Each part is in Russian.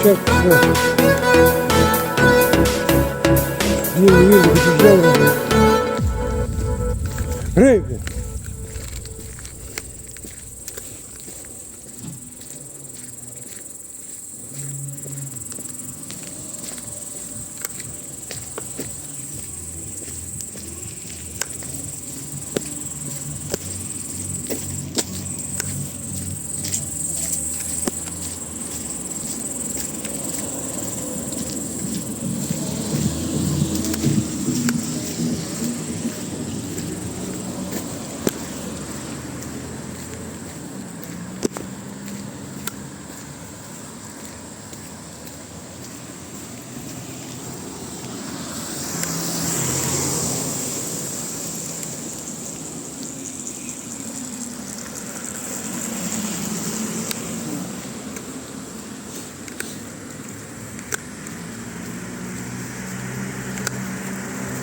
Перчатки все. Еле-еле добежал. Рейка!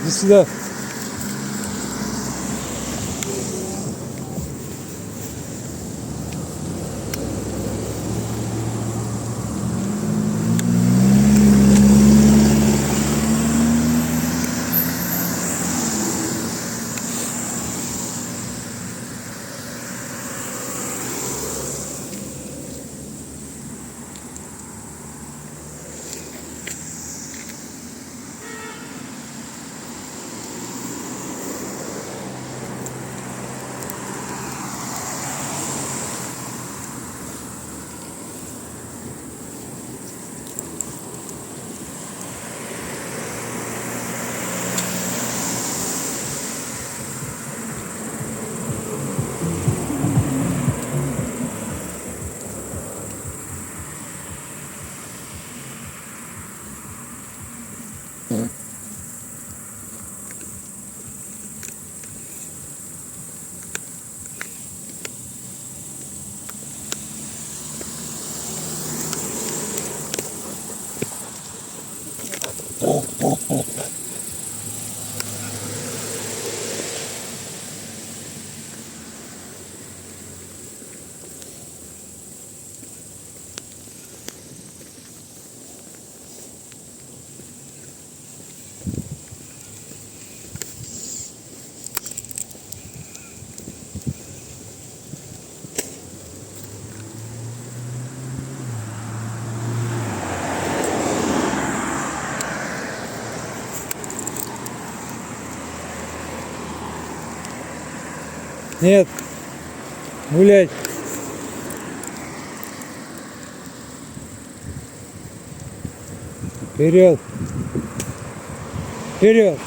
Иди сюда. Нет, гулять. Вперед. Вперед.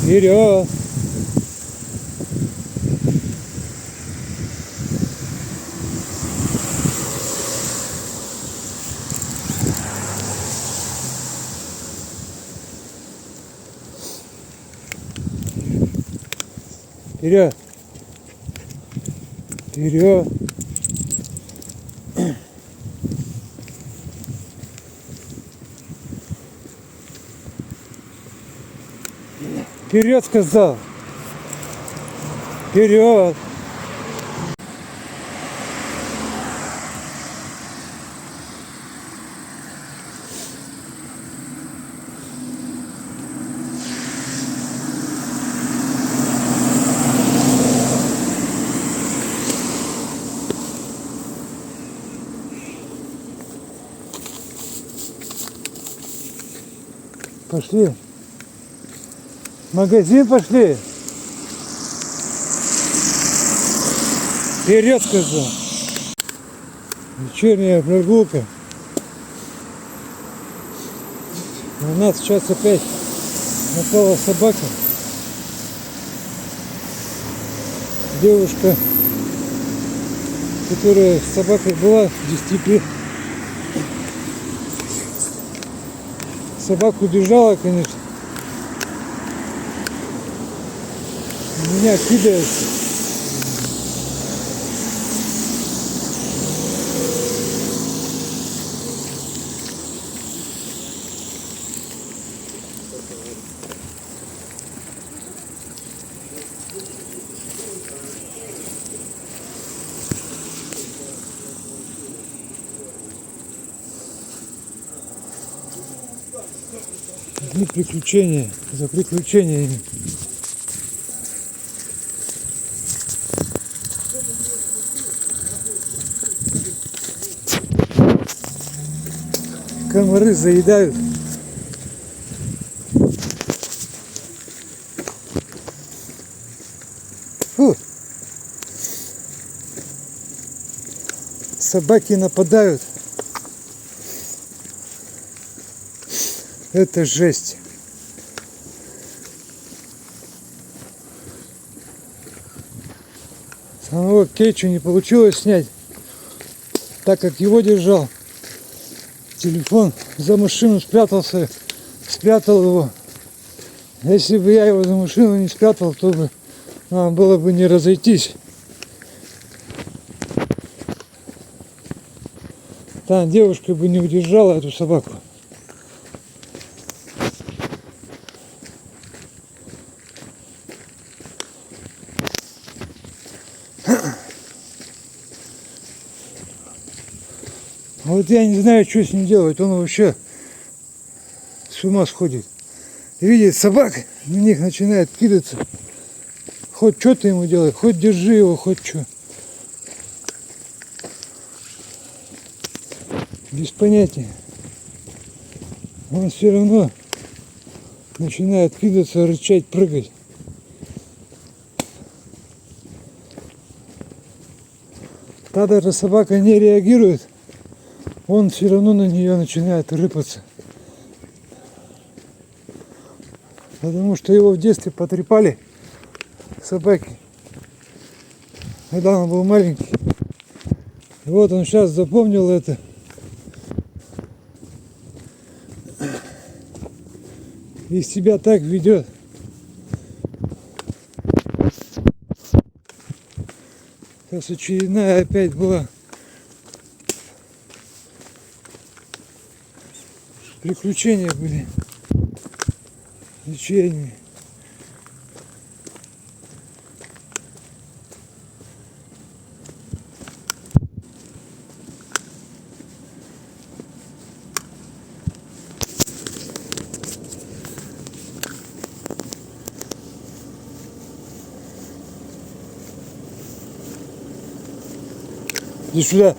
Вперед. Вперед. Вперед. Вперед, сказал. Вперед. Пошли. В магазин пошли. Вперед, сказал. Вечерняя прогулка. На нас сейчас опять напала собака. Девушка, которая с собакой была, 10 лет. Собака убежала, конечно. Меня кидает. Дни приключения за приключениями. Комары заедают. Фу. Собаки нападают. Это жесть. Самого Кейчу не получилось снять, так как его держал. Телефон за машину спрятал его. Если бы я его за машину не спрятал, то бы нам было бы не разойтись. Там девушка бы не удержала эту собаку. Вот я не знаю, что с ним делать. Он вообще с ума сходит. Видит собак, на них начинает кидаться. Хоть что ты ему делай, хоть держи его, хоть что. Без понятия. Он все равно начинает кидаться, рычать, прыгать. Та даже собака не реагирует, он все равно на нее начинает рыпаться. Потому что его в детстве потрепали собаки, когда он был маленький. И вот он сейчас запомнил это. И себя так ведет. Сейчас очередная опять была. Приключения были вечерние. Иди сюда.